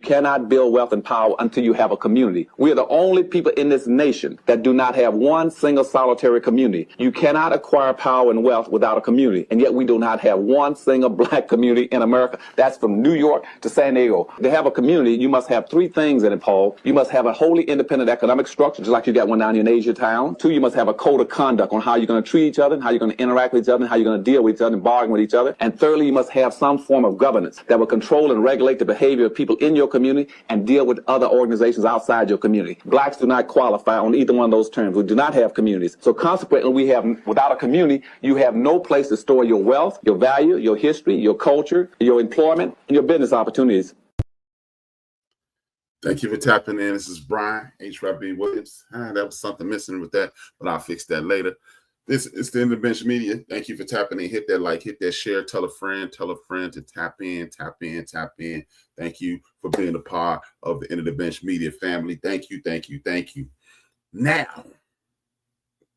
cannot build wealth and power until you have a community. We are the only people in this nation that do not have one single solitary community. You cannot acquire power and wealth without a community, and yet we do not have one single black community in America. That's from New York to San Diego. To have a community, you must have three things in it, Paul. You must have a wholly independent economic structure, just like you got one down in Asia town. Two, you must have a code of conduct on how you're going to treat each other, and how you're going to interact with each other, and how you're going to deal with each other and bargain with each other. And thirdly, you must have some form of governance that will control and regulate the behavior of people in your community and deal with other organizations outside your community. Blacks do not qualify on either one of those terms. We do not have communities. So consequently, without a community, you have no place to store your wealth, your value, your history, your culture, your employment, and your business opportunities. Thank you for tapping in. This is Brian, HRap Williams. That was something missing with that, but I'll fix that later. This is the End of the Bench Media. Thank you for tapping in. Hit that like, hit that share, tell a friend to tap in, tap in, tap in. Thank you for being a part of the End of the Bench Media family. Thank you, thank you, thank you. Now,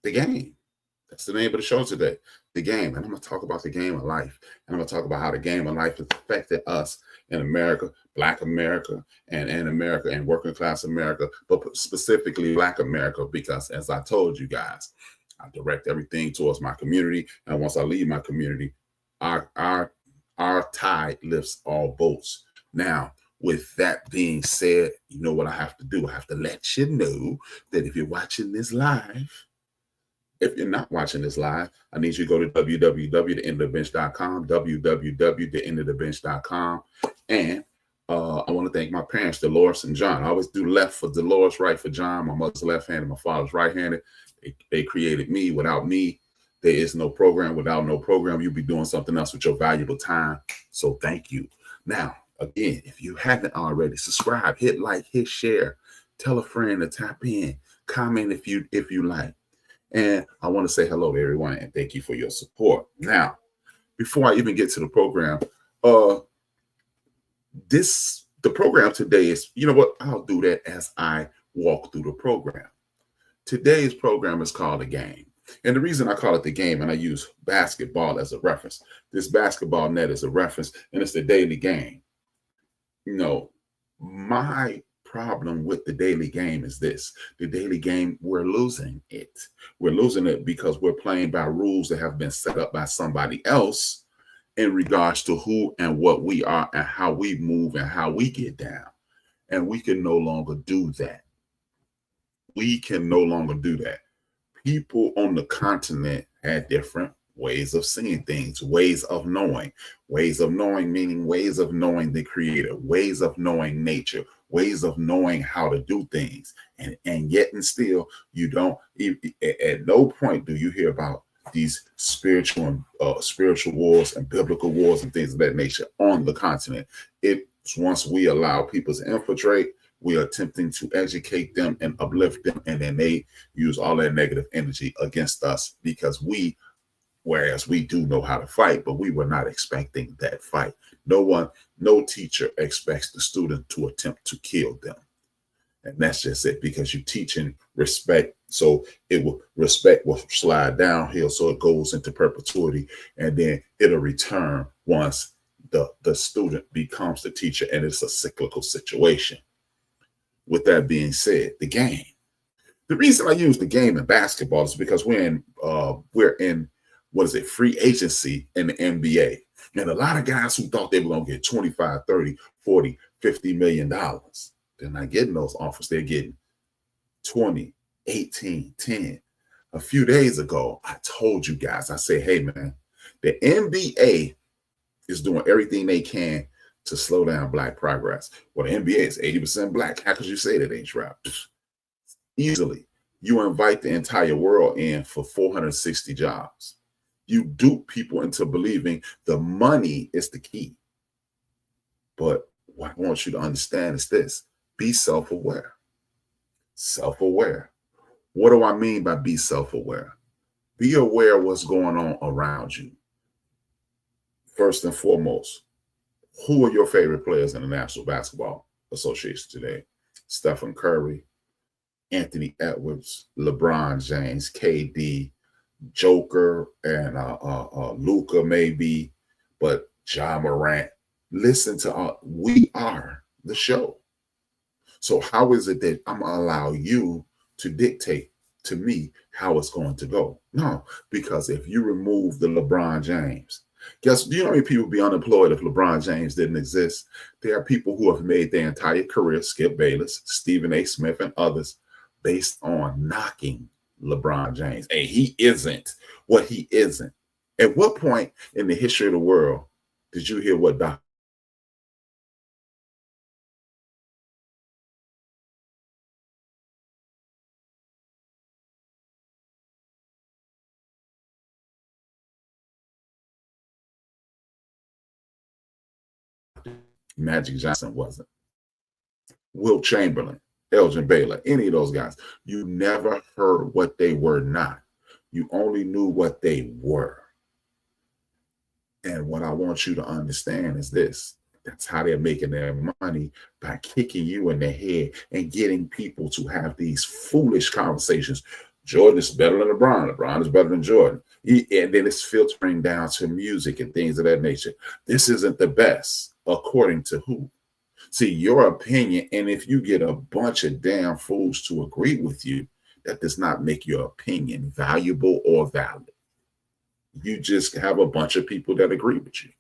the game. That's the name of the show today, the game. And I'm going to talk about the game of life. And I'm going to talk about how the game of life has affected us in America, Black America, and America, and working class America, but specifically Black America, because as I told you guys, I direct everything towards my community. And once I leave my community, our tide lifts all boats. Now, with that being said, you know what I have to do? I have to let you know that if you're watching this live, if you're not watching this live, I need you to go to www.theendofthebench.com, www.theendofthebench.com. And I want to thank my parents, Dolores and John. I always do left for Dolores, right for John. My mother's left-handed, my father's right-handed. They created me. Without me, there is no program. Without no program, you'll be doing something else with your valuable time. So thank you. Now, again, if you haven't already, subscribe, hit like, hit share, tell a friend to tap in, comment if you like. And I want to say hello to everyone and thank you for your support. Now, before I even get to the program, the program today is, you know what, I'll do that as I walk through the program. Today's program is called The Game. And the reason I call it The Game, and I use basketball as a reference, this basketball net is a reference, and it's the daily game. You know, my problem with the daily game is this. The daily game, we're losing it. We're losing it because we're playing by rules that have been set up by somebody else in regards to who and what we are and how we move and how we get down. And we can no longer do that. We can no longer do that. People on the continent had different ways of seeing things, ways of knowing meaning ways of knowing the creator, ways of knowing nature, ways of knowing how to do things. And yet and still, you don't, at no point do you hear about these spiritual wars and biblical wars and things of that nature on the continent. It's once we allow people to infiltrate, we are attempting to educate them and uplift them, and then they use all that negative energy against us whereas we do know how to fight, but we were not expecting that fight. No teacher expects the student to attempt to kill them. And that's just it, because you're teaching respect. So respect will slide downhill. So it goes into perpetuity, and then it'll return once the student becomes the teacher, and it's a cyclical situation. With that being said, the game. The reason I use the game in basketball is because we're in free agency in the NBA. And a lot of guys who thought they were going to get 25, 30, 40, $50 million, they're not getting those offers. They're getting 20, 18, 10. A few days ago, I told you guys, I said, hey, man, the NBA is doing everything they can to slow down Black progress. Well, the NBA is 80% Black. How could you say that, HRap? Easily. You invite the entire world in for 460 jobs. You dupe people into believing the money is the key. But what I want you to understand is this. Be self-aware. Self-aware. What do I mean by be self-aware? Be aware of what's going on around you. First and foremost, who are your favorite players in the National Basketball Association today? Stephen Curry, Anthony Edwards, LeBron James, KD, Joker, and Luka maybe, but Ja Morant. Listen to we are the show. So how is it that I'm going to allow you to dictate to me how it's going to go? No, because if you remove the LeBron James, do you know how many people would be unemployed if LeBron James didn't exist? There are people who have made their entire career, Skip Bayless, Stephen A. Smith, and others, based on knocking LeBron James. And he isn't what he isn't. At what point in the history of the world did you hear what Dr. Magic Johnson wasn't? Wilt Chamberlain, Elgin Baylor, any of those guys. You never heard what they were not. You only knew what they were. And what I want you to understand is this. That's how they're making their money, by kicking you in the head and getting people to have these foolish conversations. Jordan is better than LeBron. LeBron is better than Jordan. And then it's filtering down to music and things of that nature. This isn't the best, according to who? See, your opinion, and if you get a bunch of damn fools to agree with you, that does not make your opinion valuable or valid. You just have a bunch of people that agree with you.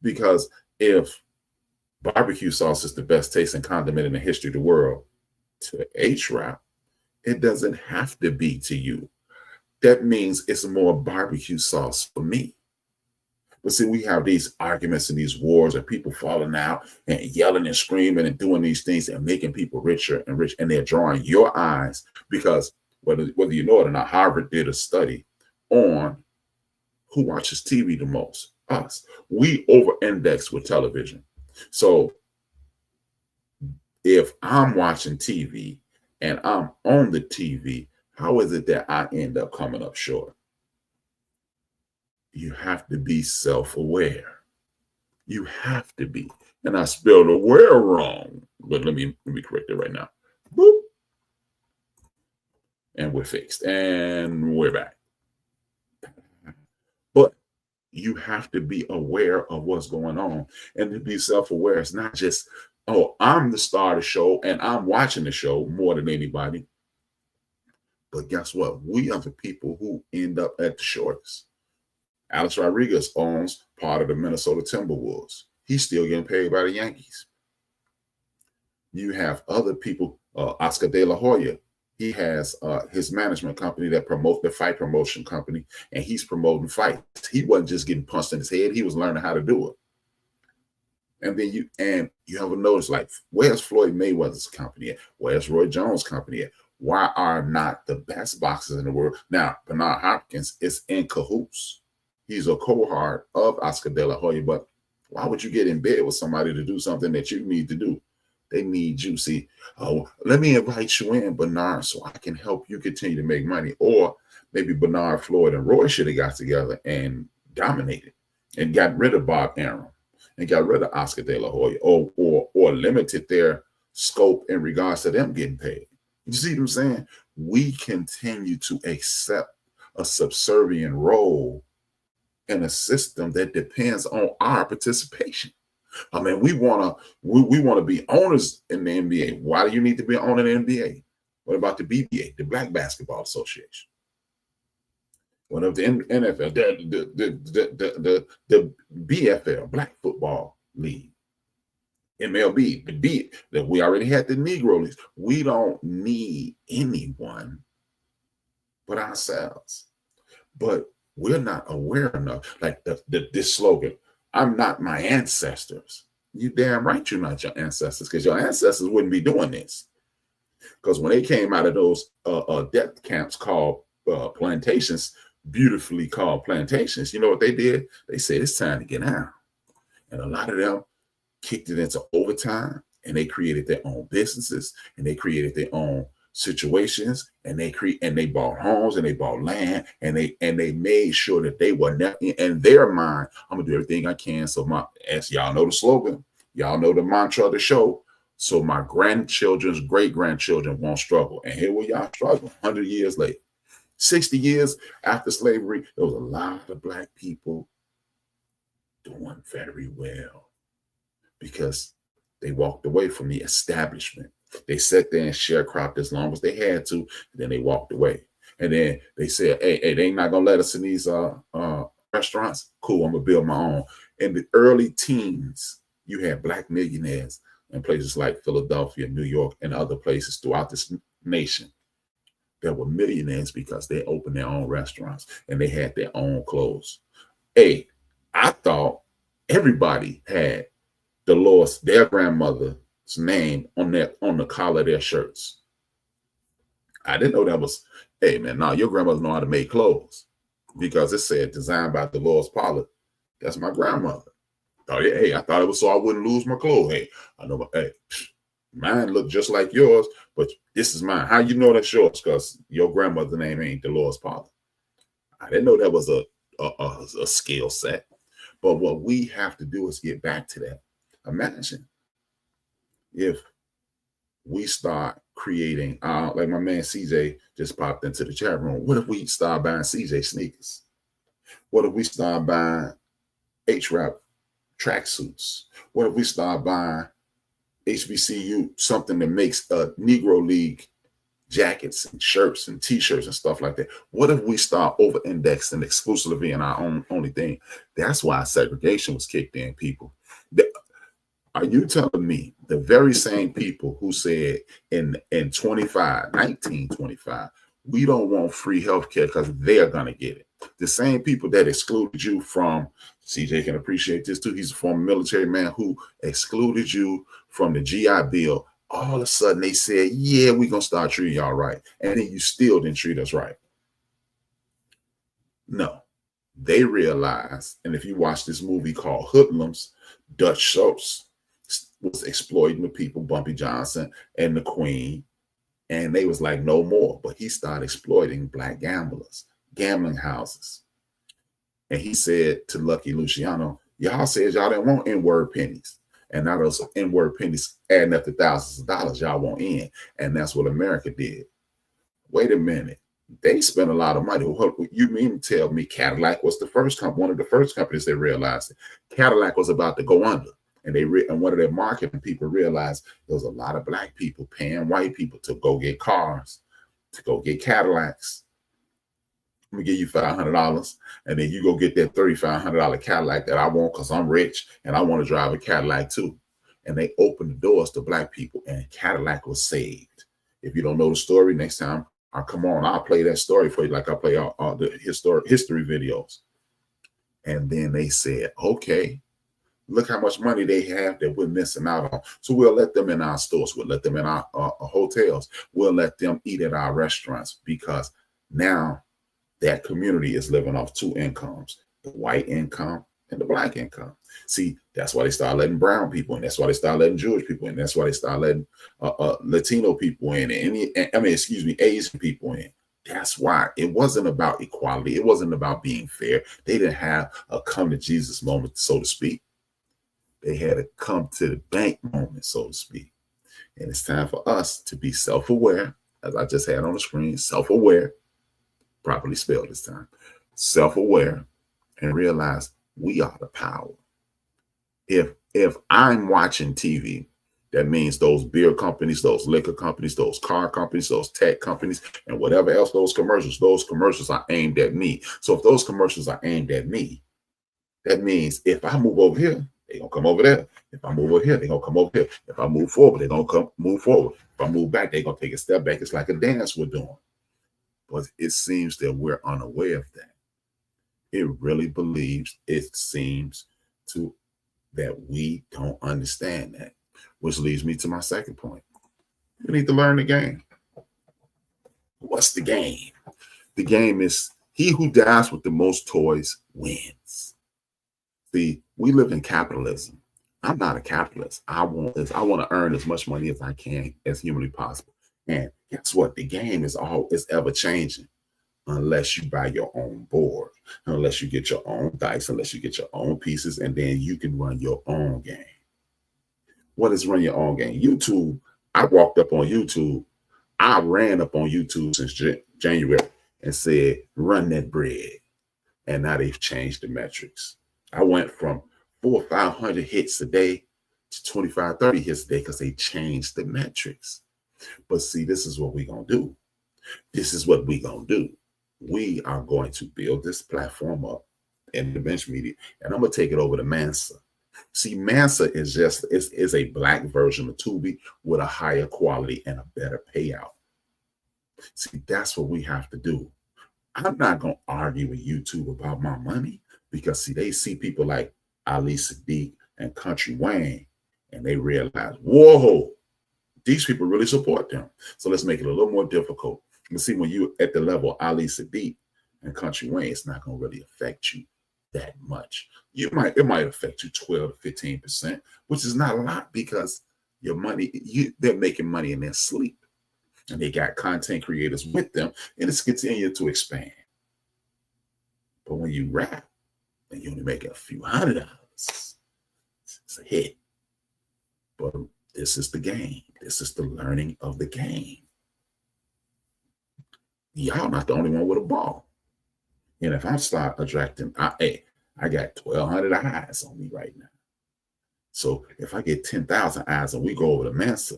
Because if barbecue sauce is the best tasting condiment in the history of the world to HRap, it doesn't have to be to you. That means it's more barbecue sauce for me. But see, we have these arguments and these wars and people falling out and yelling and screaming and doing these things and making people richer and rich. And they're drawing your eyes because whether you know it or not, Harvard did a study on who watches TV the most. Us. We over-index with television. So if I'm watching TV and I'm on the TV, how is it that I end up coming up short? You have to be self-aware. You have to be. And I spelled aware wrong, but let me correct it right now. Boop. And we're fixed. And we're back. But you have to be aware of what's going on. And to be self-aware, it's not just, oh, I'm the star of the show and I'm watching the show more than anybody. But guess what? We are the people who end up at the shortest. Alex Rodriguez owns part of the Minnesota Timberwolves. He's still getting paid by the Yankees. You have other people, Oscar De La Hoya. He has his management company that promotes the fight promotion company, and he's promoting fights. He wasn't just getting punched in his head. He was learning how to do it. And then you have a notice, like, where's Floyd Mayweather's company at? Where's Roy Jones' company at? Why are not the best boxers in the world? Now, Bernard Hopkins is in cahoots. He's a cohort of Oscar De La Hoya, but why would you get in bed with somebody to do something that you need to do? They need you. See, let me invite you in, Bernard, so I can help you continue to make money. Or maybe Bernard, Floyd, and Roy should have got together and dominated and got rid of Bob Arum and got rid of Oscar De La Hoya, or limited their scope in regards to them getting paid. You see what I'm saying? We continue to accept a subservient role in a system that depends on our participation. I mean, we want to be owners in the NBA. Why do you need to be an owner in the NBA? What about the BBA, the Black Basketball Association? What of the NFL, the BFL, Black Football League, MLB, that we already had the Negro Leagues. We don't need anyone but ourselves. But we're not aware enough. Like this slogan, I'm not my ancestors. You damn right you're not your ancestors, because your ancestors wouldn't be doing this. Because when they came out of those death camps called plantations, beautifully called plantations, you know what they did? They said, it's time to get out. And a lot of them kicked it into overtime, and they created their own businesses, and they created their own situations, and they bought homes, and they bought land, and they made sure that they were never in their mind, I'm gonna do everything I can. So as y'all know the slogan, y'all know the mantra of the show, so my grandchildren's great-grandchildren won't struggle. And here we are struggling 100 years later. 60 years after slavery, there was a lot of Black people doing very well, because They walked away from the establishment. They sat there and sharecropped as long as they had to, and then they walked away. And then they said, hey, they ain't not gonna let us in these restaurants. Cool, I'm gonna build my own. In the early teens, you had Black millionaires in places like Philadelphia, New York, and other places throughout this nation that were millionaires because they opened their own restaurants and they had their own clothes. Hey, I thought everybody had their grandmother's name on the collar of their shirts. I didn't know that was, hey man, no, your grandmother know how to make clothes because it said designed by Dolores Pollard. That's my grandmother. Oh yeah, hey, I thought it was so I wouldn't lose my clothes. Hey, I know, hey, mine look just like yours, but this is mine. How you know that's yours? Because your grandmother's name ain't Dolores Pollard. I didn't know that was a skill set. But what we have to do is get back to that. Imagine if we start creating, like my man CJ just popped into the chat room. What if we start buying CJ sneakers? What if we start buying HRap tracksuits? What if we start buying HBCU, something that makes a Negro League jackets and shirts and t-shirts and stuff like that? What if we start over-indexing exclusively in our own only thing? That's why segregation was kicked in, people. Are you telling me the very same people who said in 1925, we don't want free healthcare because they're going to get it? The same people that excluded you from, CJ can appreciate this too, he's a former military man who excluded you from the GI Bill, all of a sudden they said, yeah, we're going to start treating y'all right. And then you still didn't treat us right. No, they realized, and if you watch this movie called Hoodlums, Dutch Schultz was exploiting the people, Bumpy Johnson and the Queen, and they was like, no more. But he started exploiting Black gamblers, gambling houses. And he said to Lucky Luciano, y'all said y'all didn't want N-word pennies. And now those N-word pennies adding up to thousands of dollars y'all want in. And that's what America did. Wait a minute. They spent a lot of money. What you mean to tell me Cadillac was the first one of the first companies they realized it. Cadillac was about to go under. And and one of their marketing people realized there was a lot of Black people paying white people to go get cars, to go get Cadillacs. I'm gonna give you $500, and then you go get that $3,500 Cadillac that I want because I'm rich and I want to drive a Cadillac too. And they opened the doors to Black people, and Cadillac was saved. If you don't know the story, next time I'll come on, I'll play that story for you, like I play all the history videos. And then they said, okay, look how much money they have that we're missing out on. So we'll let them in our stores. We'll let them in our hotels. We'll let them eat at our restaurants because now that community is living off two incomes, the white income and the Black income. See, that's why they start letting brown people in. That's why they start letting Jewish people in. That's why they start letting Latino people in. Asian people in. That's why it wasn't about equality. It wasn't about being fair. They didn't have a come to Jesus moment, so to speak. They had a come to the bank moment, so to speak. And it's time for us to be self-aware, as I just had on the screen, self-aware, properly spelled this time, self-aware, and realize we are the power. If I'm watching TV, that means those beer companies, those liquor companies, those car companies, those tech companies, and whatever else, those commercials are aimed at me. So if those commercials are aimed at me, that means if I move over here, they're going to come over there. If I move over here, they're going to come over here. If I move forward, they're going to move forward. If I move back, they're going to take a step back. It's like a dance we're doing. But it seems that we're unaware of that. It really seems that we don't understand that, which leads me to my second point. We need to learn the game. What's the game? The game is he who dies with the most toys wins. See, we live in capitalism. I'm not a capitalist. I want to earn as much money as I can as humanly possible. And guess what? The game is ever changing unless you buy your own board, unless you get your own dice, unless you get your own pieces, and then you can run your own game. What is run your own game? YouTube. I walked up on YouTube. I ran up on YouTube since January and said, run that bread. And now they've changed the metrics. I went from 400 or 500 hits a day to 25, 30 hits a day because they changed the metrics. But see, this is what we're going to do. This is what we're going to do. We are going to build this platform up in the bench media, and I'm going to take it over to Mansa. See, Mansa is a black version of Tubi with a higher quality and a better payout. See, that's what we have to do. I'm not going to argue with YouTube about my money because, see, they see people like Ali Sadiq and Country Wayne, and they realize, whoa, these people really support them. So let's make it a little more difficult. You see, when you're at the level of Ali Sadiq and Country Wayne, it's not going to really affect you that much. It might affect you 12 to 15%, which is not a lot because your money, they're making money in their sleep. And they got content creators with them, and it's continuing to expand. But when you rap and you only make a few $100, it's a hit. But this is the game. This is the learning of the game. Y'all not the only one with a ball. And if I start attracting, I got 1,200 eyes on me right now. So if I get 10,000 eyes and we go over to Mansa,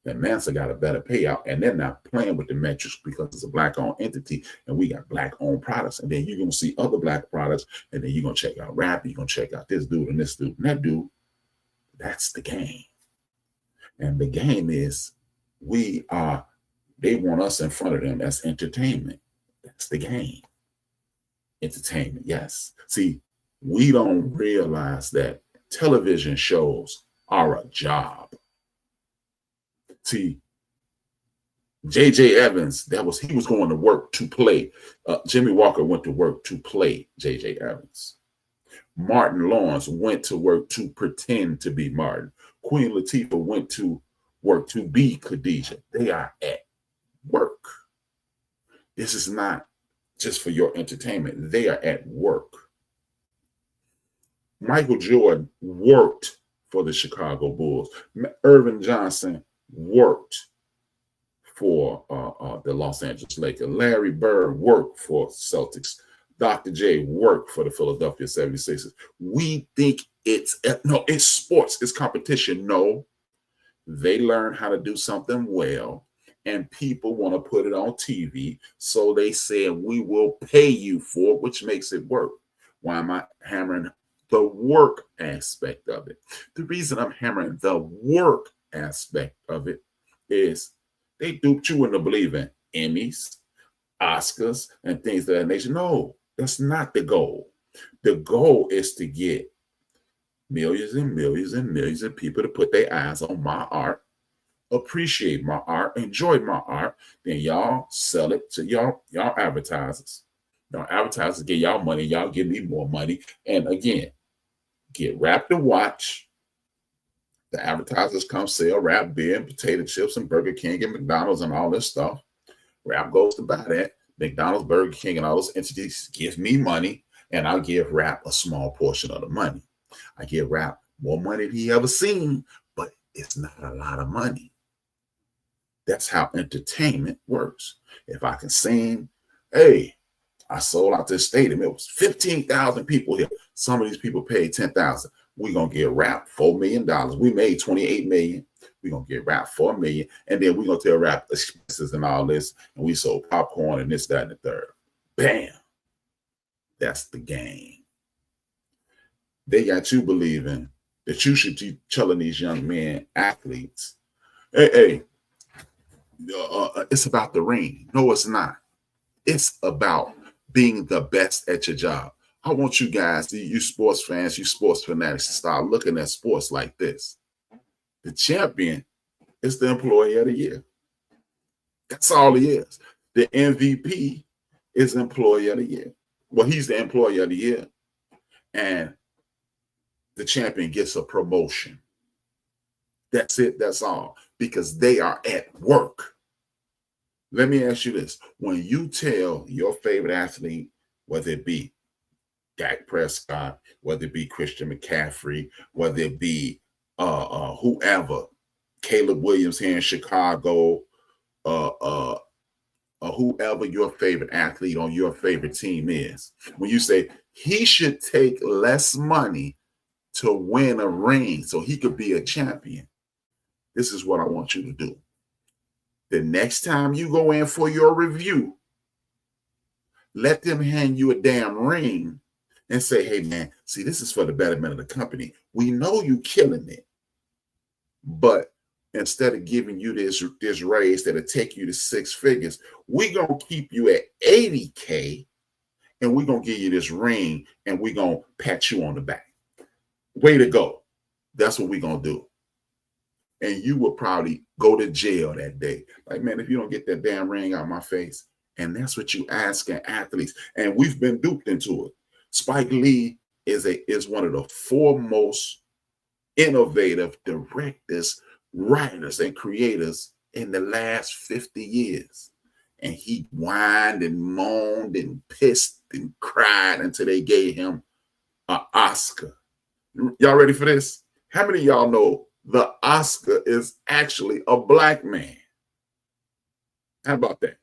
then Mansa got a better payout, and they're not playing with the metrics because it's a black-owned entity, and we got black-owned products. And then you're going to see other black products, and then you're going to check out rap, you're going to check out this dude and this dude and that dude. That's the game. And the game is they want us in front of them as entertainment. That's the game. Entertainment, yes. See, we don't realize that television shows are a job. See, J.J. Evans, he was going to work to play. Jimmy Walker went to work to play J.J. Evans. Martin Lawrence went to work to pretend to be Martin. Queen Latifah went to work to be Khadijah. They are at work. This is not just for your entertainment. They are at work. Michael Jordan worked for the Chicago Bulls. Irvin Johnson worked for the Los Angeles Lakers. Larry Bird worked for Celtics. Dr. J worked for the Philadelphia 76ers. We think it's sports, it's competition. No, they learn how to do something well, and people want to put it on TV. So they said, we will pay you for it, which makes it work. Why am I hammering the work aspect of it? The reason I'm hammering the work aspect of it is they duped you into believing Emmys, Oscars, and things of that nature. No, that's not the goal. The goal is to get millions and millions and millions of people to put their eyes on my art, appreciate my art, enjoy my art. Then y'all sell it to y'all advertisers. Y'all advertisers get y'all money, y'all give me more money. And again, get Rap to watch. The advertisers come sell Rap beer and potato chips and Burger King and McDonald's and all this stuff. Rap goes to buy that. McDonald's, Burger King, and all those entities give me money, and I give Rap a small portion of the money. I give Rap more money than he ever seen, but it's not a lot of money. That's how entertainment works. If I can sing, hey, I sold out this stadium. It was 15,000 people here. Some of these people paid 10,000. We're going to get Rap $4 million. We made $28 million. We're going to get Rap $4 million. And then we're going to tell Rap expenses and all this. And we sold popcorn and this, that, and the third. Bam. That's the game. They got you believing that you should be telling these young men, athletes, hey, it's about the ring. No, it's not. It's about being the best at your job. I want you guys, you sports fans, you sports fanatics, to start looking at sports like this. The champion is the employee of the year. That's all he is. The MVP is employee of the year. Well, he's the employee of the year. And the champion gets a promotion. That's it. That's all. Because they are at work. Let me ask you this. When you tell your favorite athlete, whether it be Dak Prescott, whether it be Christian McCaffrey, whether it be whoever, Caleb Williams here in Chicago, whoever your favorite athlete on your favorite team is, when you say he should take less money to win a ring so he could be a champion. This is what I want you to do. The next time you go in for your review, let them hand you a damn ring and say, hey, man, see, this is for the betterment of the company. We know you killing it, but instead of giving you this raise that'll take you to 6 figures, we're going to keep you at 80K, and we're going to give you this ring, and we're going to pat you on the back. Way to go. That's what we're going to do. And you will probably go to jail that day. Like, man, if you don't get that damn ring out of my face. And that's what you asking athletes. And we've been duped into it. Spike Lee is one of the foremost innovative directors, writers, and creators in the last 50 years. And he whined and moaned and pissed and cried until they gave him an Oscar. Y'all ready for this? How many of y'all know the Oscar is actually a black man? How about that?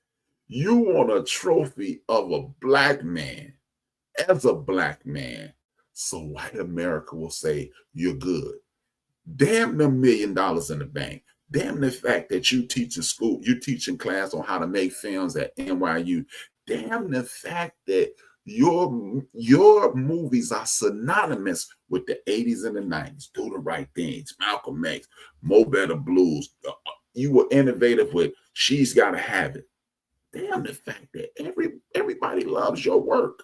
You want a trophy of a black man as a black man, so white America will say you're good. Damn the $1 million in the bank. Damn the fact that you teach in school, you teach in class on how to make films at NYU. Damn the fact that your movies are synonymous with the 80s and the 90s. Do the Right Things, Malcolm X, Mo Better Blues. You were innovative with She's Gotta Have It. Damn the fact that everybody loves your work.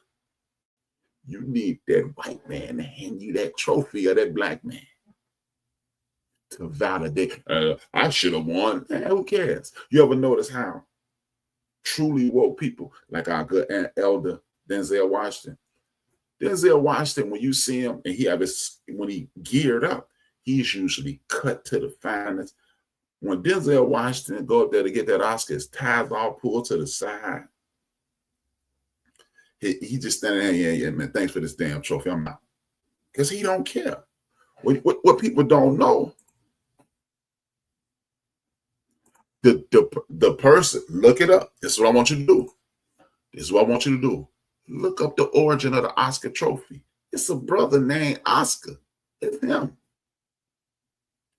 You need that white man to hand you that trophy of that black man to validate. I should have won. Who cares? You ever notice how truly woke people, like our good elder Denzel Washington. Denzel Washington, when you see him and when he geared up, he's usually cut to the finest. When Denzel Washington go up there to get that Oscar, his ties all pulled to the side. He just standing there, yeah, man, thanks for this damn trophy. I'm out. Because he don't care. What people don't know, the person, look it up. This is what I want you to do. This is what I want you to do. Look up the origin of the Oscar trophy. It's a brother named Oscar. It's him.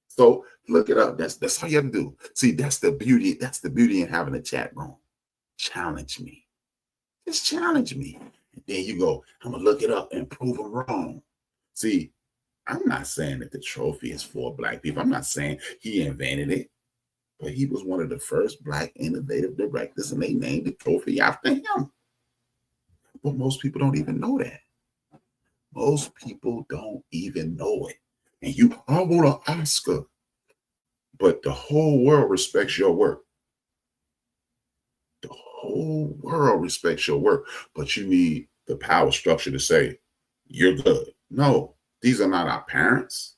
So look it up. That's all you have to do. See, that's the beauty. That's the beauty in having a chat room. Challenge me. Just challenge me. And then you go, I'm going to look it up and prove them wrong. See, I'm not saying that the trophy is for black people. I'm not saying he invented it. But he was one of the first black innovative directors, and they named the trophy after him. But most people don't even know that. Most people don't even know it. And I want an Oscar. But the whole world respects your work. The whole world respects your work. But you need the power structure to say, you're good. No, these are not our parents.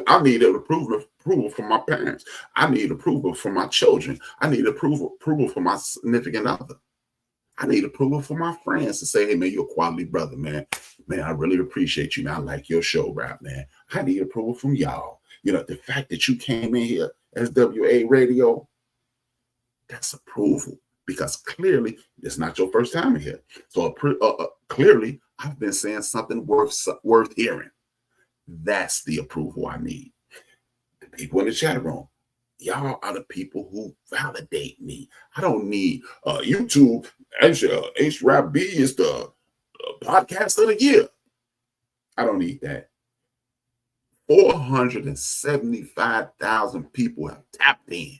I need approval from my parents. I need approval from my children. I need approval from my significant other. I need approval from my friends to say, hey, man, you're a quality brother, man. Man, I really appreciate you, man. I like your show, rap, man. I need approval from y'all. You know, the fact that you came in here as WA Radio, that's approval. Because clearly, it's not your first time here. So clearly, I've been saying something worth hearing. That's the approval I need. The people in the chat room, y'all are the people who validate me. I don't need YouTube. HRap is the podcast of the year. I don't need that. 475,000 people have tapped in,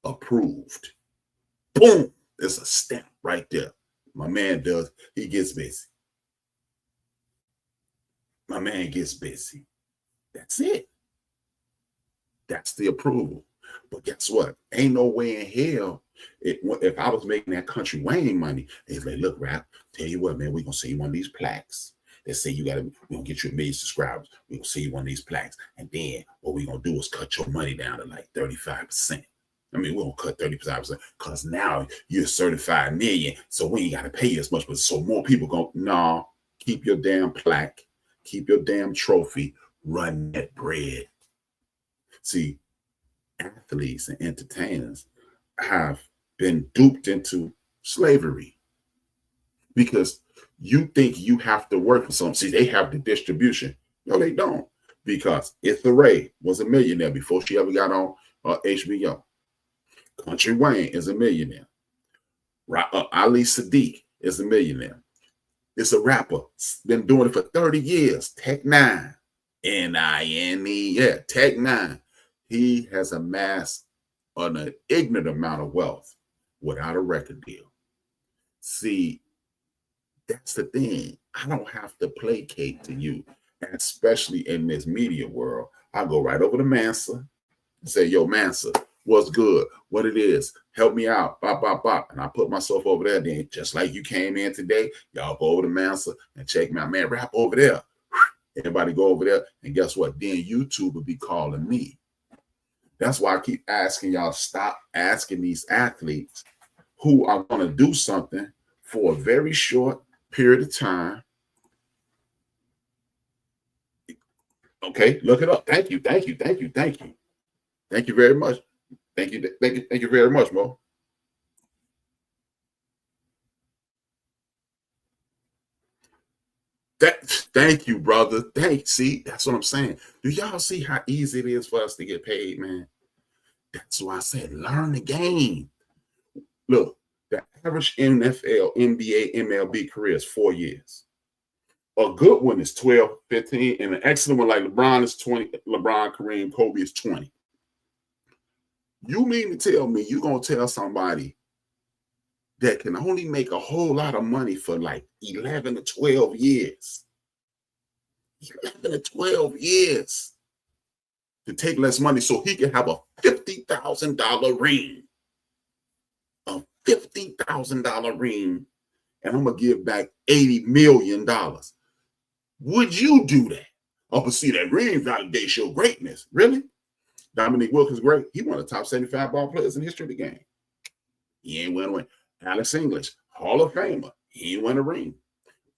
approved. Boom! There's a stamp right there. My man does. He gets busy. My man gets busy. That's it. That's the approval. But guess what? Ain't no way in hell if I was making that Country Wayne money, it's like, look, rap, tell you what, man, we're going to send you one of these plaques that say we're going to get you 1 million subscribers. We're going to send you one of these plaques. And then what we're going to do is cut your money down to like 35%. I mean, we're going to cut 35% because now you're certified million. So we ain't got to pay you as much. But so more people go, no, keep your damn plaque. Keep your damn trophy. Run that bread. See, athletes and entertainers have been duped into slavery because you think you have to work for something. See, they have the distribution. No, they don't. Because Issa Rae was a millionaire before she ever got on HBO. Country Wayne is a millionaire. Ali Sadiq is a millionaire. It's a rapper. Been doing it for 30 years. Tech Nine. N-I-N-E. Yeah, Tech Nine. He has amassed an ignorant amount of wealth without a record deal. See, that's the thing. I don't have to placate to you, especially in this media world. I go right over to Mansa and say, yo, Mansa, what's good? What it is? Help me out. Bop, bop, bop. And I put myself over there. Then just like you came in today, y'all go over to Mansa and check me out. Man, rap over there. Everybody go over there. And guess what? Then YouTube will be calling me. That's why I keep asking y'all, stop asking these athletes who are going to do something for a very short period of time. Okay, look it up. Thank you, thank you, thank you, thank you. Thank you very much. Thank you very much, Mo. Thank you, brother. See, that's what I'm saying. Do y'all see how easy it is for us to get paid, man? That's why I said learn the game. Look, the average NFL, NBA, MLB career is 4 years. A good one is 12, 15, and an excellent one like LeBron is 20. LeBron, Kareem, Kobe is 20. You mean to tell me you're going to tell somebody that can only make a whole lot of money for like 11 to 12 years? 11 to 12 years to take less money so he can have a $50,000 ring. A $50,000 ring, and I'm going to give back $80 million. Would you do that? Oh, but see, that ring validates your greatness. Really? Dominique Wilkins, great. He one of the top 75 ball players in the history of the game. He ain't win a ring. Alex English, Hall of Famer. He ain't win a ring.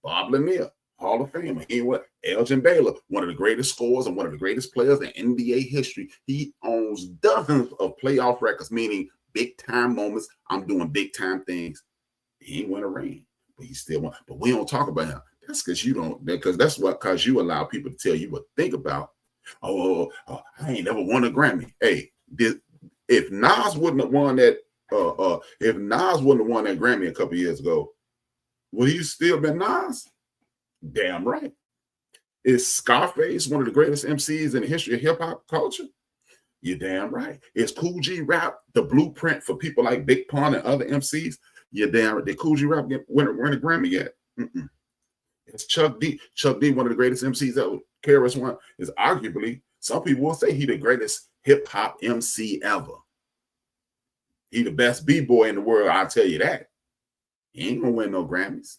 Bob Lanier, Hall of Famer. He ain't win. Elgin Baylor, one of the greatest scorers and one of the greatest players in NBA history. He owns dozens of playoff records, meaning big time moments. I'm doing big time things. He ain't win a ring, but he still won. But we don't talk about him. That's because you don't, because that's what, because you allow people to tell you what to think about. I ain't never won a Grammy. Hey, if Nas wouldn't have won that, if Nas wouldn't have won that Grammy a couple years ago, would he still been Nas? Damn right. Is Scarface one of the greatest MCs in the history of hip hop culture? You're damn right. Is Cool G Rap the blueprint for people like Big Pun and other MCs? You're damn right. Did Cool G Rap win a Grammy yet? Mm-mm. It's Chuck D. Chuck D, one of the greatest MCs that KRS-One is arguably, some people will say he the greatest hip hop MC ever. He the best B-boy in the world, I'll tell you that. He ain't gonna win no Grammys,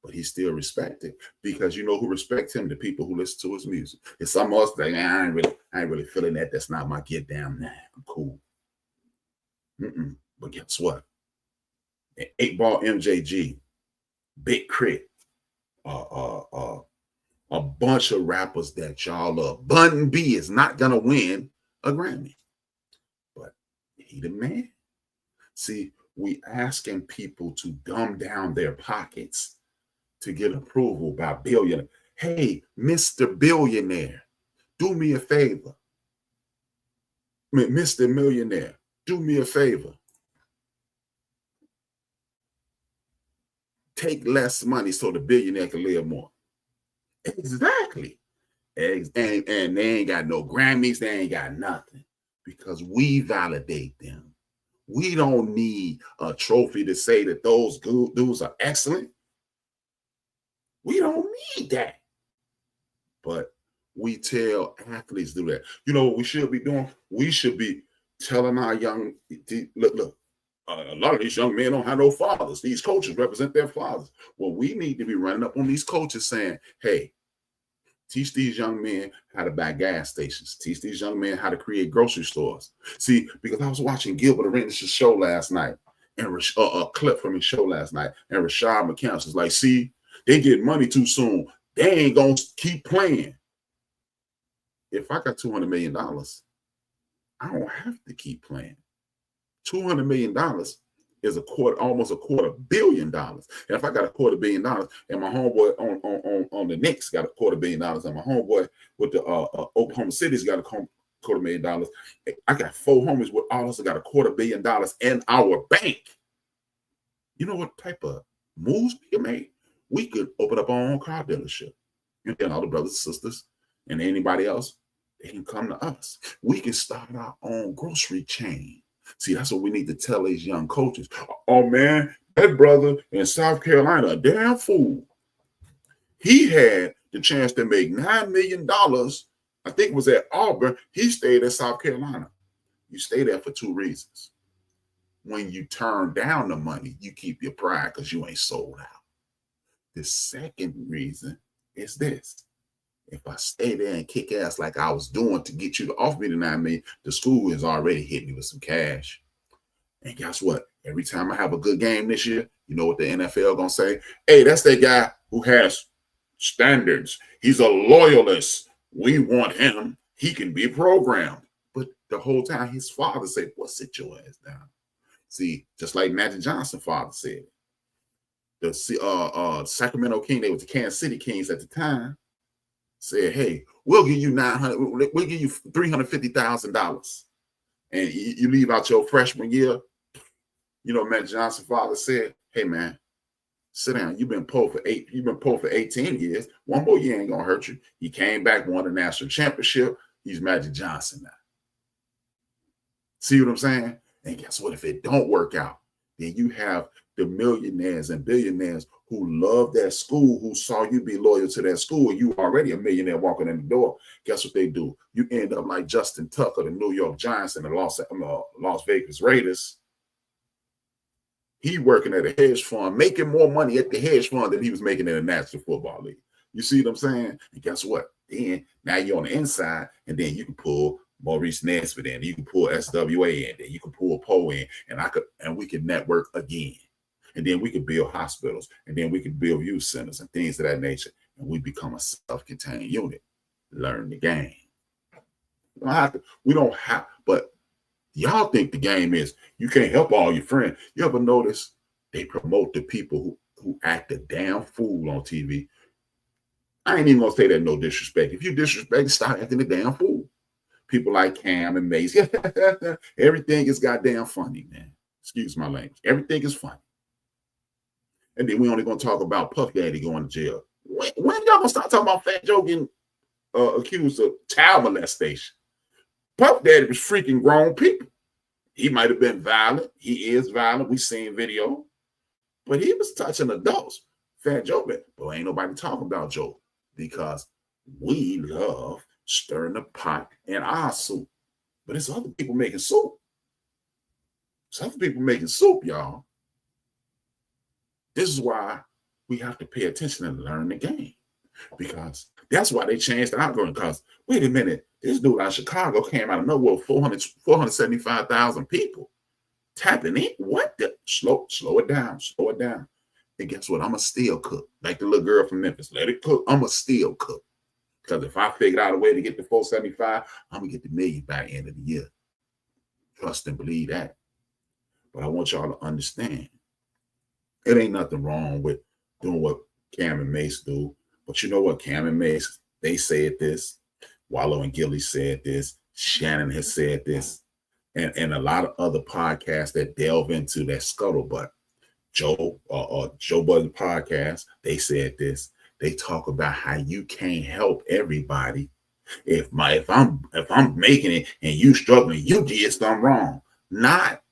but he's still respected because you know who respects him? The people who listen to his music. It's some of us that I ain't really feeling that. That's not my get down. Nah, I'm cool. But guess what? 8-Ball MJG, Big Crit, a bunch of rappers that y'all love. Bun B is not gonna win a Grammy, but he the man. See, we asking people to dumb down their pockets to get approval by billionaire. Hey, Mr. Billionaire, do me a favor. Mr. Millionaire, do me a favor. Take less money so the billionaire can live more. Exactly. And they ain't got no Grammys, they ain't got nothing because we validate them. We don't need a trophy to say that those dudes are excellent. We don't need that. But we tell athletes do that. You know what we should be doing? We should be telling our young, look, a lot of these young men don't have no fathers. These coaches represent their fathers. Well, we need to be running up on these coaches saying, hey, teach these young men how to buy gas stations. Teach these young men how to create grocery stores. See, because I was watching Gilbert Arenas' show last night, and a clip from his show last night, and Rashad McCants was like, see, they get money too soon. They ain't going to keep playing. If I got $200 million, I don't have to keep playing. $200 million is almost $250 million. And if I got $250 million and my homeboy on the Knicks got $250 million and my homeboy with the Oklahoma City's got $250 million, I got 4 homies with all of us got $250 million in our bank. You know what type of moves we can make? We could open up our own car dealership, and then all the brothers and sisters and anybody else, they can come to us. We can start our own grocery chain. See, that's what we need to tell these young coaches. Oh, man, that brother in South Carolina, a damn fool. He had the chance to make $9 million. I think it was at Auburn. He stayed at South Carolina. You stay there for 2 reasons. When you turn down the money, you keep your pride because you ain't sold out. The second reason is this. If I stay there and kick ass like I was doing to get you to offer me the $9 million, the school has already hit me with some cash. And guess what? Every time I have a good game this year, you know what the NFL gonna say? Hey, that's that guy who has standards. He's a loyalist. We want him. He can be programmed. But the whole time his father said, well, sit your ass down. See, just like Magic Johnson's father said. The Sacramento King, they were the Kansas City Kings at the time, said, hey, we'll give you we'll give you $350,000. And you leave out your freshman year. You know, Magic Johnson's father said, hey man, sit down. You've been poor for 18 years. 1 more year ain't gonna hurt you. He came back, won the national championship. He's Magic Johnson now. See what I'm saying? And guess what? If it don't work out, then you have the millionaires and billionaires who love that school, who saw you be loyal to that school, and you already a millionaire walking in the door. Guess what they do? You end up like Justin Tucker, the New York Giants and the Las Vegas Raiders. He working at a hedge fund, making more money at the hedge fund than he was making in the National Football League. You see what I'm saying? And guess what? Then now you're on the inside, and then you can pull Maurice Nesbitt in, you can pull SWA in, then you can pull Poe in, and we can network again. And then we could build hospitals, and then we could build youth centers and things of that nature. And we become a self-contained unit. Learn the game. We don't have, but y'all think the game is you can't help all your friends. You ever notice they promote the people who act a damn fool on TV? I ain't even gonna say that no disrespect. If you disrespect, stop acting a damn fool. People like Cam and Mace. Everything is goddamn funny, man. Excuse my language. Everything is funny. And then we only gonna talk about Puff Daddy going to jail. When y'all gonna start talking about Fat Joe getting accused of child molestation? Puff Daddy was freaking grown people. He might have been violent. He is violent. We seen video, but he was touching adults. Fat Joe, but ain't nobody talking about Joe because we love stirring the pot in our soup. But it's other people making soup. It's other people making soup, y'all. This is why we have to pay attention and learn the game, because that's why they changed the algorithm. Because wait a minute, this dude out of Chicago came out of nowhere, 475,000 people tapping in. What the? Slow it down. And guess what? I'm a still cook, like the little girl from Memphis. Let it cook. I'm a still cook. Because if I figure out a way to get to 475, I'm gonna get the million by the end of the year. Trust and believe that. But I want y'all to understand. It ain't nothing wrong with doing what Cam and Mace do. But you know what? Cam and Mace, they said this. Wallow and Gilly said this. Shannon has said this. And a lot of other podcasts that delve into that scuttlebutt. Joe Budden podcast, they said this. They talk about how you can't help everybody. If I'm making it and you struggling, you did something wrong. Not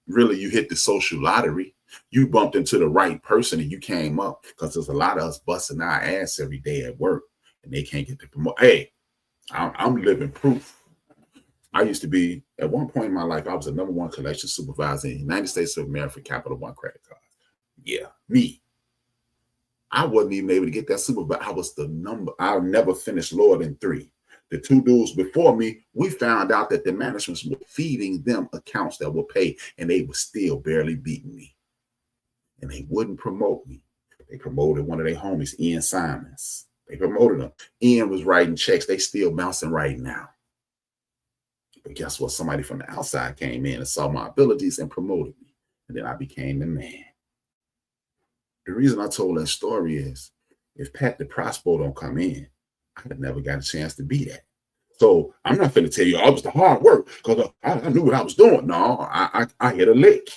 really you hit the social lottery. You bumped into the right person and you came up, because there's a lot of us busting our ass every day at work and they can't get to promote. Hey, I'm living proof. I used to be, at one point in my life, I was the #1 collection supervisor in the United States of America for Capital One credit card. Yeah, me. I wasn't even able to get that supervisor. I never finished lower than 3. The 2 dudes before me, we found out that the management was feeding them accounts that were paid, and they were still barely beating me. And they wouldn't promote me. They promoted one of their homies, Ian Simons. They promoted him. Ian was writing checks. They still bouncing right now. But guess what? Somebody from the outside came in and saw my abilities and promoted me. and then I became the man. The reason I told that story is if Pat the Prospo don't come in, I'd have never got a chance to be that. So I'm not going to tell you I was the hard work because I knew what I was doing. No, I hit a lick.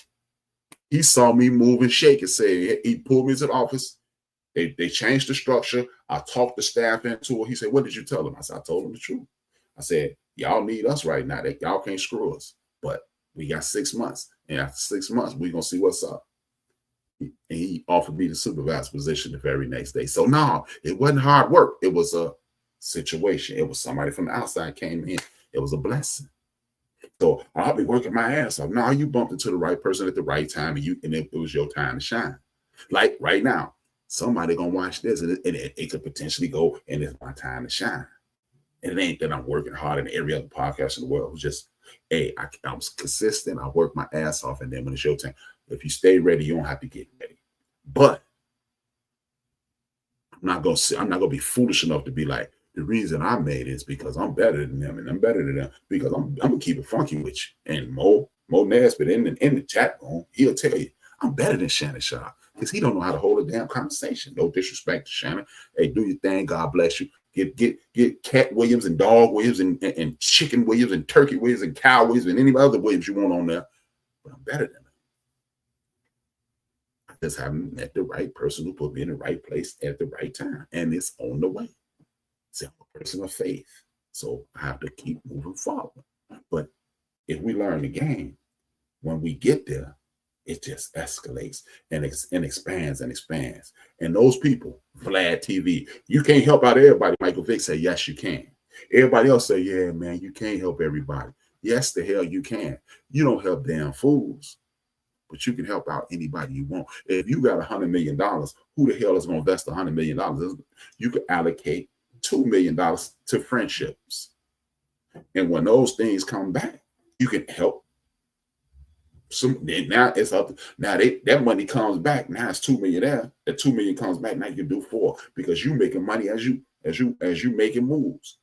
He saw me move and shake and say, he pulled me into the office. They changed the structure. I talked the staff into it. He said, what did you tell them? I said, I told them the truth. I said, y'all need us right now. Y'all can't screw us. But we got 6 months. And after 6 months, we're going to see what's up. And he offered me the supervisor position the very next day. So no, it wasn't hard work. It was a situation. It was somebody from the outside came in. It was a blessing. So I'll be working my ass off. No, you bumped into the right person at the right time, and it was your time to shine. Like right now, somebody gonna watch this, and it could potentially go, and it's my time to shine. And it ain't that I'm working hard in every other podcast in the world. It was just, hey, I was consistent. I worked my ass off, and then when it's your time, if you stay ready, you don't have to get ready. But I'm not gonna be foolish enough to be like, the reason I made it is because I'm better than them, and I'm better than them because I'm gonna keep it funky with you. And Mo Nesbitt in the chat room, he'll tell you I'm better than Shannon Sharp because he don't know how to hold a damn conversation. No disrespect to Shannon. Hey, do your thing. God bless you. Get Cat Williams and Dog Williams and Chicken Williams and Turkey Williams and Cow Williams and any other Williams you want on there. But I'm better than them. I just haven't met the right person who put me in the right place at the right time, and it's on the way. I'm a person of faith, so I have to keep moving forward. But if we learn the game, when we get there, it just escalates and expands and expands. And those people, Vlad TV, you can't help out everybody. Michael Vick said, yes, you can. Everybody else say, yeah, man, you can't help everybody. Yes, the hell you can. You don't help damn fools, but you can help out anybody you want. If you got $100 million, who the hell is going to invest $100 million? You can allocate $2 million to friendships. And when those things come back, you can help some. Now it's up. Now that money comes back. Now it's $2 million there. That $2 million comes back. Now you can do $4 million because you making money as you making moves.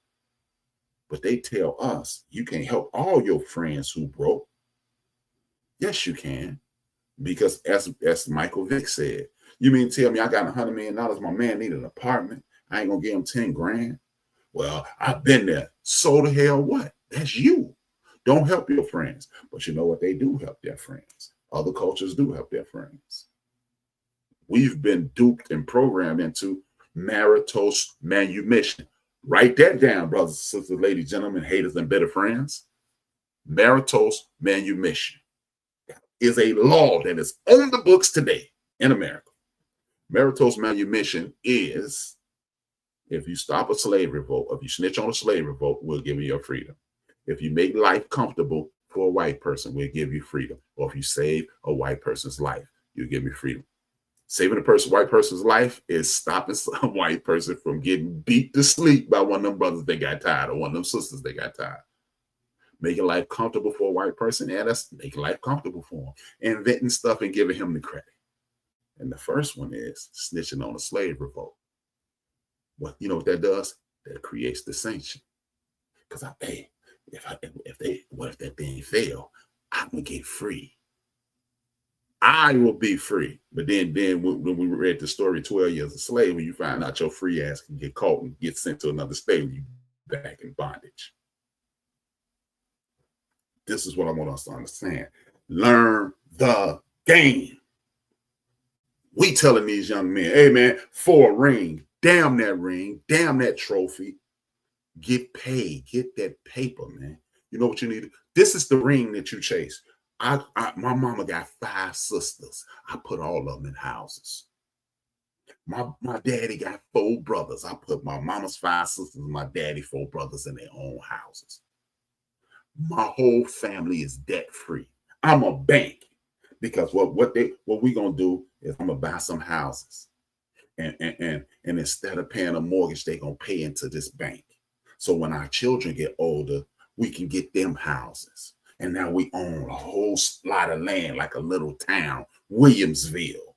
But they tell us you can't help all your friends who broke. Yes, you can. Because as Michael Vick said, you mean tell me I got $100 million, my man need an apartment, I ain't gonna give him 10 grand. Well, I've been there. So the hell what? That's you. Don't help your friends. But you know what? They do help their friends. Other cultures do help their friends. We've been duped and programmed into marital manumission. Write that down, brothers and sisters, ladies, gentlemen, haters, and better friends. Marital manumission is a law that is on the books today in America. Marital manumission is, if you stop a slave revolt, if you snitch on a slave revolt, we'll give you your freedom. If you make life comfortable for a white person, we'll give you freedom. Or if you save a white person's life, you'll give me freedom. Saving a white person's life is stopping a white person from getting beat to sleep by one of them brothers they got tired or one of them sisters they got tired. Making life comfortable for a white person, and that's making life comfortable for him. Inventing stuff and giving him the credit. And the first one is snitching on a slave revolt. What you know what that does? That creates dissension. Because if that thing fail, I'm gonna get free. I will be free. But then when we read the story 12 years a slave, when you find out your free ass can get caught and get sent to another state, you back in bondage. This is what I want us to understand. Learn the game. We telling these young men, hey man, for a ring, damn that trophy. Get paid, get that paper, man. You know what you need? This is the ring that you chase. My mama got 5 sisters. I put all of them in houses. My daddy got 4 brothers. I put my mama's 5 sisters and my daddy 4 brothers in their own houses. My whole family is debt free. I'm a bank because what we gonna do is I'm gonna buy some houses, and instead of paying a mortgage, they gonna pay into this bank. So when our children get older, we can get them houses. And now we own a whole lot of land, like a little town, Williamsville.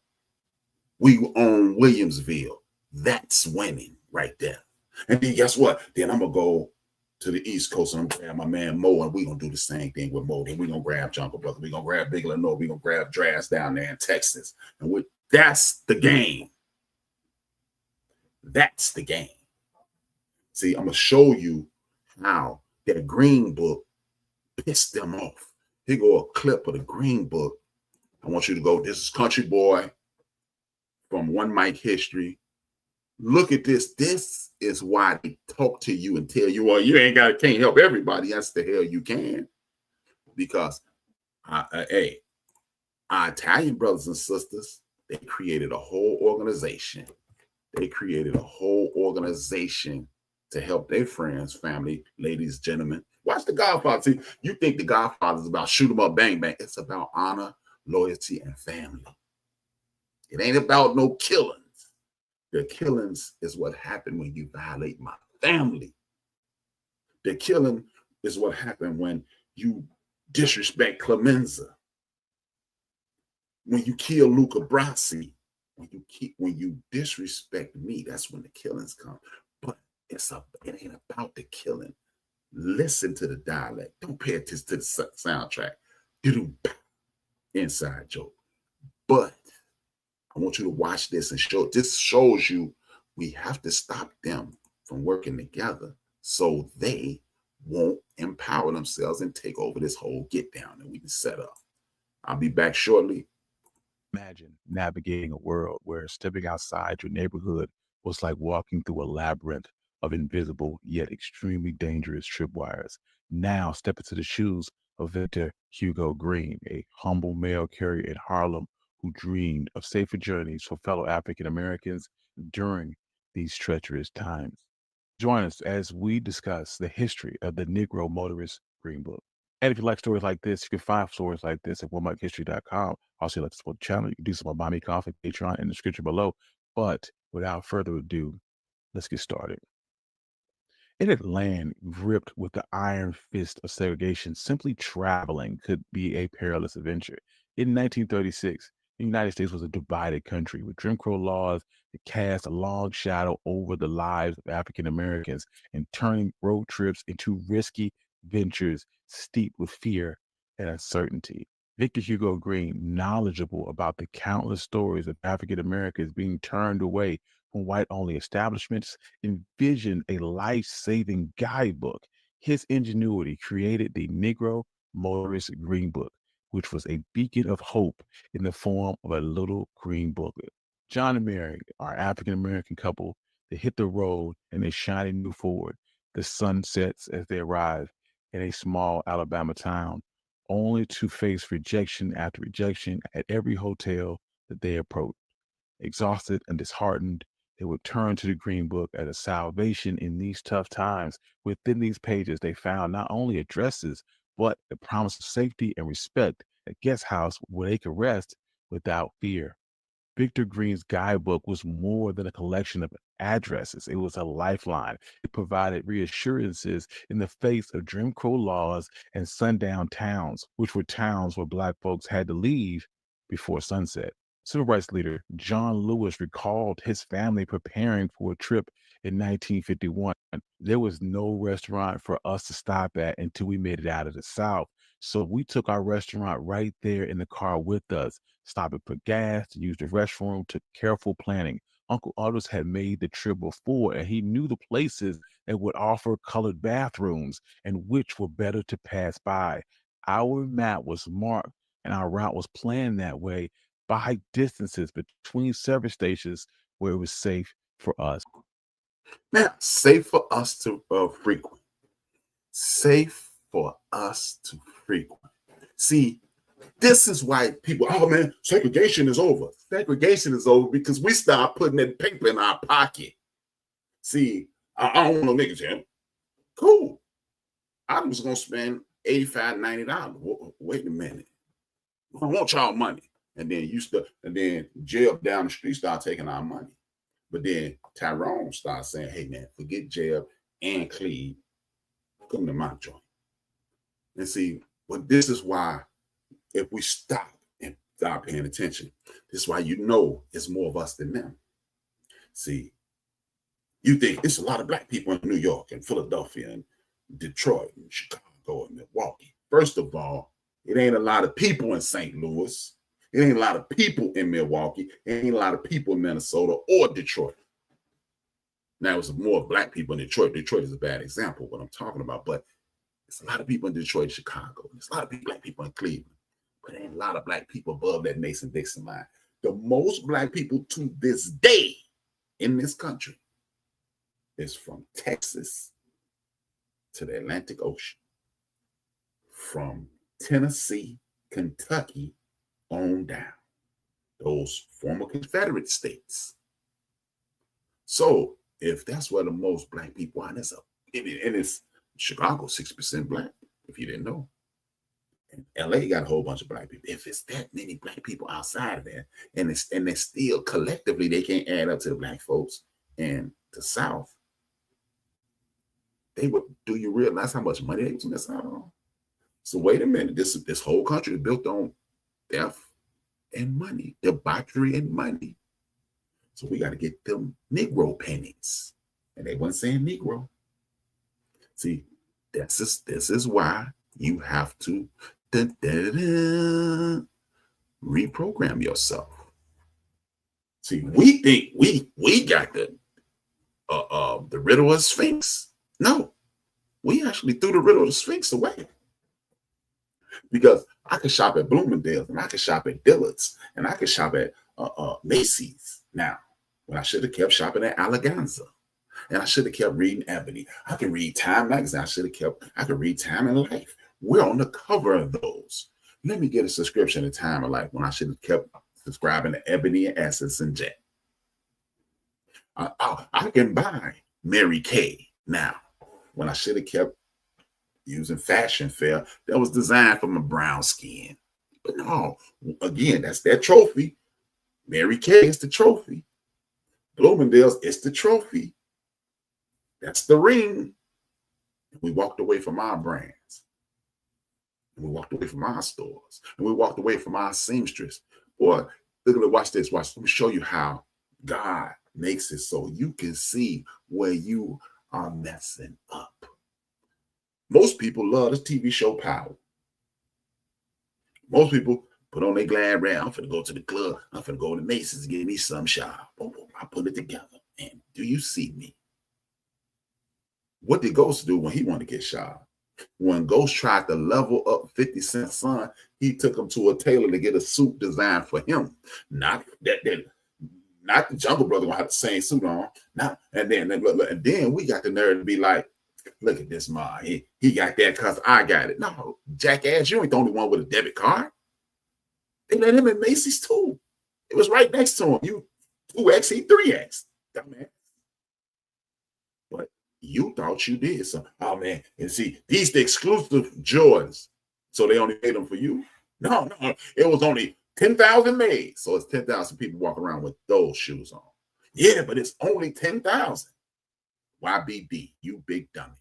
We own Williamsville. That's winning right there. And then guess what? Then I'm gonna go to the East Coast and I'm gonna grab my man Mo, and we're gonna do the same thing with Mo. Then we're gonna grab Jungle Brother, we're gonna grab Big Lenore, we're gonna grab Draz down there in Texas. And that's the game. That's the game. See, I'm gonna show you how that Green Book pissed them off. Here go a clip of the Green Book. I want you to go, this is Country Boy from One Mic History. Look at this. This is why they talk to you and tell you, well, you can't help everybody. Yes, the hell you can. Because, hey, our Italian brothers and sisters, they created a whole organization. They created a whole organization to help their friends, family, ladies, gentlemen. Watch The Godfather. See, you think The Godfather is about shoot 'em up, bang, bang. It's about honor, loyalty, and family. It ain't about no killings. The killings is what happened when you violate my family. The killing is what happened when you disrespect Clemenza. When you kill Luca Brasi, when you disrespect me, that's when the killings come. But it ain't about the killing. Listen to the dialect. Don't pay attention to the soundtrack. Inside joke. But I want you to watch this and this shows you we have to stop them from working together so they won't empower themselves and take over this whole get down that we can set up. I'll be back shortly. Imagine navigating a world where stepping outside your neighborhood was like walking through a labyrinth of invisible yet extremely dangerous tripwires. Now step into the shoes of Victor Hugo Green, a humble mail carrier in Harlem who dreamed of safer journeys for fellow African Americans during these treacherous times. Join us as we discuss the history of the Negro Motorist Green Book. And if you like stories like this, you can find stories like this at OneMicHistory.com. Also, like to support the channel, you can do some on Buy Me Coffee, Patreon, in the description below. But without further ado, let's get started. In a land gripped with the iron fist of segregation, simply traveling could be a perilous adventure. In 1936, the United States was a divided country with Jim Crow laws that cast a long shadow over the lives of African Americans and turning road trips into risky ventures steeped with fear and uncertainty. Victor Hugo Green, knowledgeable about the countless stories of African Americans being turned away from white-only establishments, envisioned a life-saving guidebook. His ingenuity created the Negro Motorist Green Book, which was a beacon of hope in the form of a little green booklet. John and Mary are African-American couple. They hit the road and they shiny new Ford. The sun sets as they arrive in a small Alabama town, only to face rejection after rejection at every hotel that they approach. Exhausted and disheartened, they would turn to the Green Book as a salvation in these tough times. Within these pages, they found not only addresses, but the promise of safety and respect, a guest house where they could rest without fear. Victor Green's guidebook was more than a collection of addresses. It was a lifeline. It provided reassurances in the face of Jim Crow laws and sundown towns, which were towns where Black folks had to leave before sunset. Civil rights leader John Lewis recalled his family preparing for a trip in 1951. There was no restaurant for us to stop at until we made it out of the South. So we took our restaurant right there in the car with us, stopping for gas, to use the restroom, to careful planning. Uncle Aldous had made the trip before, and he knew the places that would offer colored bathrooms and which were better to pass by. Our map was marked and our route was planned that way by distances between service stations where it was safe for us. Now, safe for us to frequent. Safe for us to frequent. See, this is why people, oh man, segregation is over. Segregation is over because we start putting that paper in our pocket. See, I don't want no niggas here. Cool. I'm just going to spend $85, $90. Wait a minute. I want y'all money. And then Jeb down the street start taking our money. But then Tyrone starts saying, hey man, forget Jeb and Cleve. Come to my joint. And see, but this is why if we stop and start paying attention, this is why you know it's more of us than them. See, you think it's a lot of Black people in New York and Philadelphia and Detroit and Chicago and Milwaukee. First of all, it ain't a lot of people in St. Louis. It ain't a lot of people in Milwaukee. It ain't a lot of people in Minnesota or Detroit. Now, it's more black people in Detroit. Detroit is a bad example of what I'm talking about, but it's a lot of people in Detroit, Chicago. There's a lot of black people in Cleveland, but there ain't a lot of black people above that Mason-Dixon line. The most black people to this day in this country is from Texas to the Atlantic Ocean, from Tennessee, Kentucky on down, those former Confederate states. So if that's where the most black people are, and it's Chicago, 60% black, if you didn't know. And LA got a whole bunch of black people. If it's that many black people outside of there, and they're still collectively, they can't add up to the black folks in the South, do you realize how much money they was missing out on? So wait a minute, this whole country is built on theft and money, debauchery and money. So we got to get them Negro pennies. And they weren't saying Negro. See, this is why you have to reprogram yourself. See, we think we got the riddle of Sphinx. No, we actually threw the riddle of the Sphinx away. Because I could shop at Bloomingdale's, and I could shop at Dillard's, and I could shop at Macy's now, when I should have kept shopping at Alleganza. And I should have kept reading Ebony. I can read Time magazine. I could read Time and Life. We're on the cover of those. Let me get a subscription to Time and Life when I should have kept subscribing to Ebony and Essence and Jet. I can buy Mary Kay now when I should have kept using Fashion Fair that was designed for my brown skin. But no, again, that's their trophy. Mary Kay is the trophy. Bloomingdale's is the trophy. That's the ring. We walked away from our brands. And we walked away from our stores. And we walked away from our seamstress. Boy, look at, watch this. Let me show you how God makes it so you can see where you are messing up. Most people love this TV show Power. Most people put on their glad rag. I'm finna go to the club. I'm finna go to Macy's and get me some shop. I put it together. And do you see me? What did Ghost do when he wanted to get shot? When Ghost tried to level up 50 Cent's son, he took him to a tailor to get a suit designed for him. Not the Jungle Brother gonna have the same suit on. And then we got the nerve to be like, look at this man. He got that because I got it. No, jackass, you ain't the only one with a debit card. They let him in Macy's too. It was right next to him. You 2X, he 3X. Dumbass. But you thought you did something. Oh man, and see, these the exclusive Jordans. So they only made them for you? No, it was only 10,000 made. So it's 10,000 people walk around with those shoes on. Yeah, but it's only 10,000. YBD, you big dummy.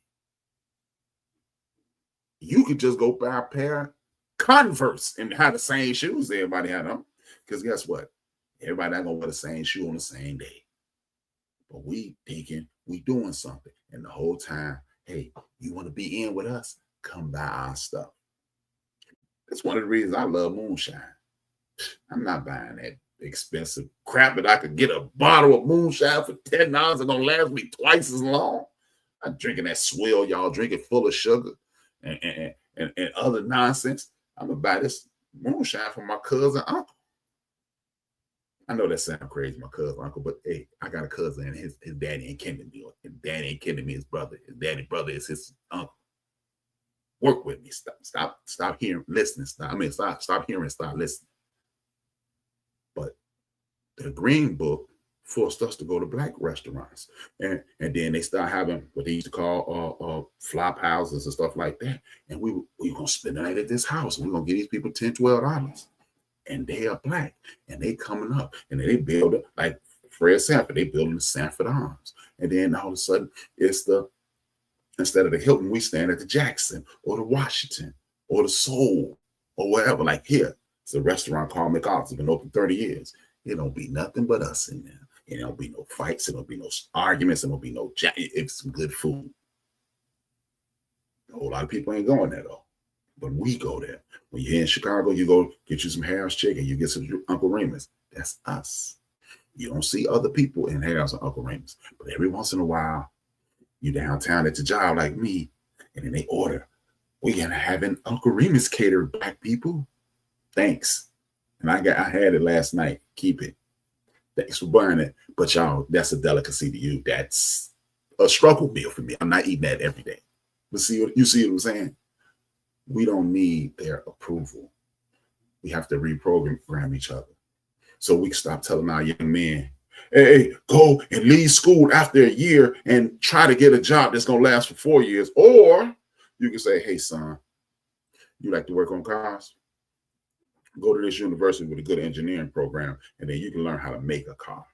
You could just go buy a pair of Converse and have the same shoes everybody had on. Because guess what? Everybody not gonna wear the same shoe on the same day. But we thinking we doing something. And the whole time, hey, you want to be in with us? Come buy our stuff. That's one of the reasons I love moonshine. I'm not buying that expensive crap that I could get a bottle of moonshine for $10 and gonna last me twice as long. I'm drinking that swill y'all drinking full of sugar and other nonsense. I'm gonna buy this moonshine from my cousin uncle. I know that sounds crazy, my cousin uncle, but hey, I got a cousin and his daddy ain't kidding me. His daddy ain't kidding me, his brother. His daddy brother is his uncle. Work with me. Stop hearing, listening. Stop hearing, stop listening. But the Green Book forced us to go to black restaurants. And then they start having what they used to call flop houses and stuff like that. And we going to spend the night at this house. And we're going to give these people $10, $12. And they are black. And they coming up. And they build it like Fred Sanford. They building the Sanford Arms. And then all of a sudden, instead of the Hilton, we stand at the Jackson or the Washington or the Soul or whatever. Like here, it's a restaurant called McArthur's. It's been open 30 years. It don't be nothing but us in there. It don't be no fights. It don't be no arguments. It don't be no it's some good food. A whole lot of people ain't going there though, but we go there. When you're in Chicago, you go get you some Harris chicken, you get some Uncle Raymond's. That's us. You don't see other people in Harris or Uncle Raymond's, but every once in a while, you downtown at the job like me, and then they order. We're gonna have an Uncle Remus catered, black people. Thanks. And I had it last night. Keep it. Thanks for buying it. But y'all, that's a delicacy to you. That's a struggle meal for me. I'm not eating that every day. But you see what I'm saying? We don't need their approval. We have to reprogram each other. So we can stop telling our young men, hey, go and leave school after a year and try to get a job that's going to last for 4 years. Or you can say, hey, son, you like to work on cars? Go to this university with a good engineering program, and then you can learn how to make a car.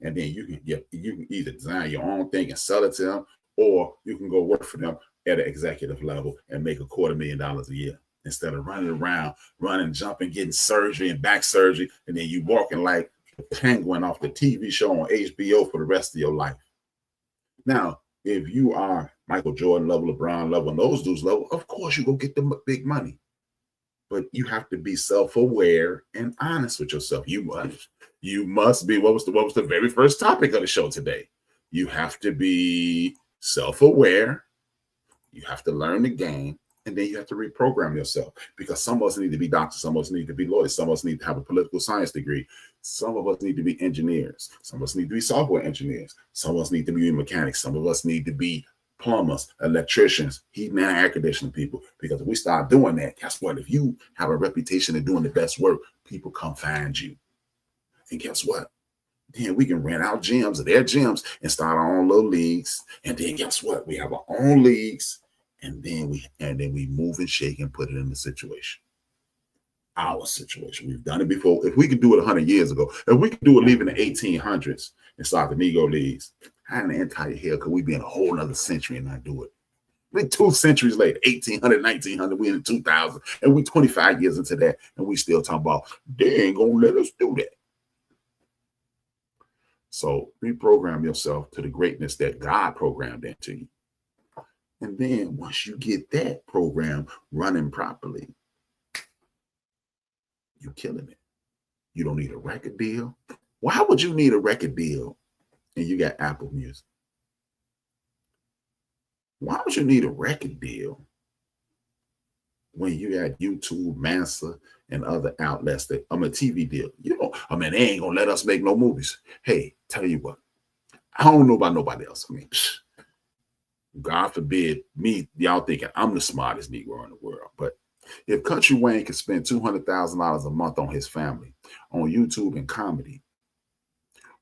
And then you can either design your own thing and sell it to them, or you can go work for them at an executive level and make $250,000 a year instead of running around, running, jumping, getting surgery and back surgery, and then you walking like a penguin off the TV show on HBO for the rest of your life. Now, if you are Michael Jordan level, LeBron level, and those dudes level, of course you go get the big money. But you have to be self-aware and honest with yourself. You must be, what was the very first topic of the show today? You have to be self-aware. You have to learn the game, and then you have to reprogram yourself, because some of us need to be doctors, some of us need to be lawyers, some of us need to have a political science degree, some of us need to be engineers, some of us need to be software engineers, some of us need to be mechanics, some of us need to be plumbers, electricians, heating and air conditioning people. Because if we start doing that, guess what? If you have a reputation of doing the best work, people come find you. And guess what? Then we can rent out gyms or their gyms and start our own little leagues. And then guess what? We have our own leagues. And then we move and shake and put it in the situation. Our situation. We've done it before. If we could do it 100 years ago, if we could do it leaving the 1800s and start the Negro Leagues, how in the entire hell could we be in a whole other century and not do it? We're 2 centuries later, 1800, 1900, we're in 2000, and we're 25 years into that, and we still talking about, they ain't gonna let us do that. So reprogram yourself to the greatness that God programmed into you. And then once you get that program running properly, you're killing it. You don't need a record deal. Why would you need a record deal and you got Apple Music? Why would you need a record deal when you got YouTube, Mansa, and other outlets that a TV deal? You know, I mean, they ain't gonna let us make no movies. Hey, tell you what, I don't know about nobody else. I mean, God forbid me, y'all thinking I'm the smartest Negro in the world. But if Country Wayne could spend $200,000 a month on his family, on YouTube and comedy,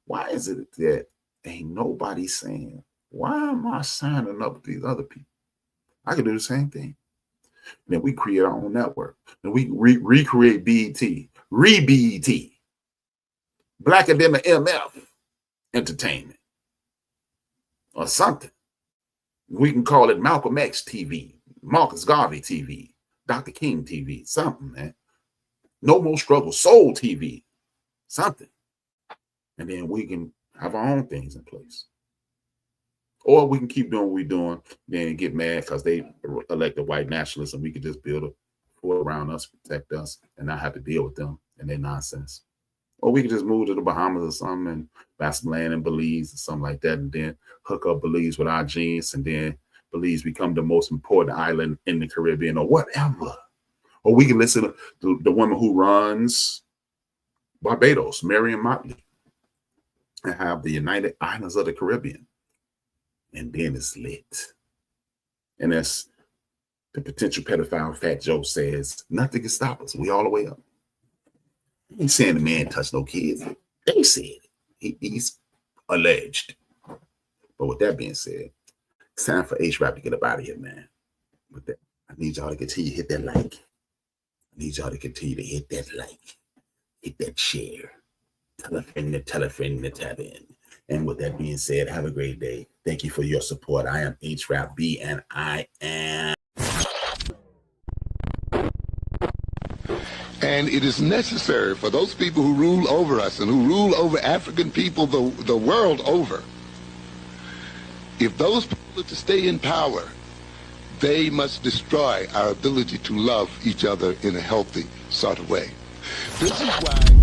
why is it that ain't nobody saying, why am I signing up with these other people? I could do the same thing. Then we create our own network. Then we recreate BET, re-BET, Black Academic MF Entertainment, or something. We can call it Malcolm X TV, Marcus Garvey TV, Dr. King TV, something, man. No More Struggle, Soul TV, something. And then we can have our own things in place. Or we can keep doing what we're doing, then get mad because they elected white nationalists, and we could just build a fort around us, protect us, and not have to deal with them and their nonsense. Or we could just move to the Bahamas or something and buy some land in Belize or something like that, and then hook up Belize with our genes, and then Belize become the most important island in the Caribbean or whatever. Or we can listen to the woman who runs Barbados, Marion Motley, and have the United Islands of the Caribbean. And then it's lit. And as the potential pedophile Fat Joe says, nothing can stop us. We all the way up. He ain't saying the man touched no kids. They said it. He's alleged. But with that being said, it's time for HRap to get up out of here, man. With that, I need y'all to continue to hit that like. I need y'all to continue to hit that like. Hit that share. Tell a friend to tap in. And with that being said, have a great day. Thank you for your support. I am HRap B, and I am. And it is necessary for those people who rule over us and who rule over African people the world over, if those people are to stay in power, they must destroy our ability to love each other in a healthy sort of way. This is why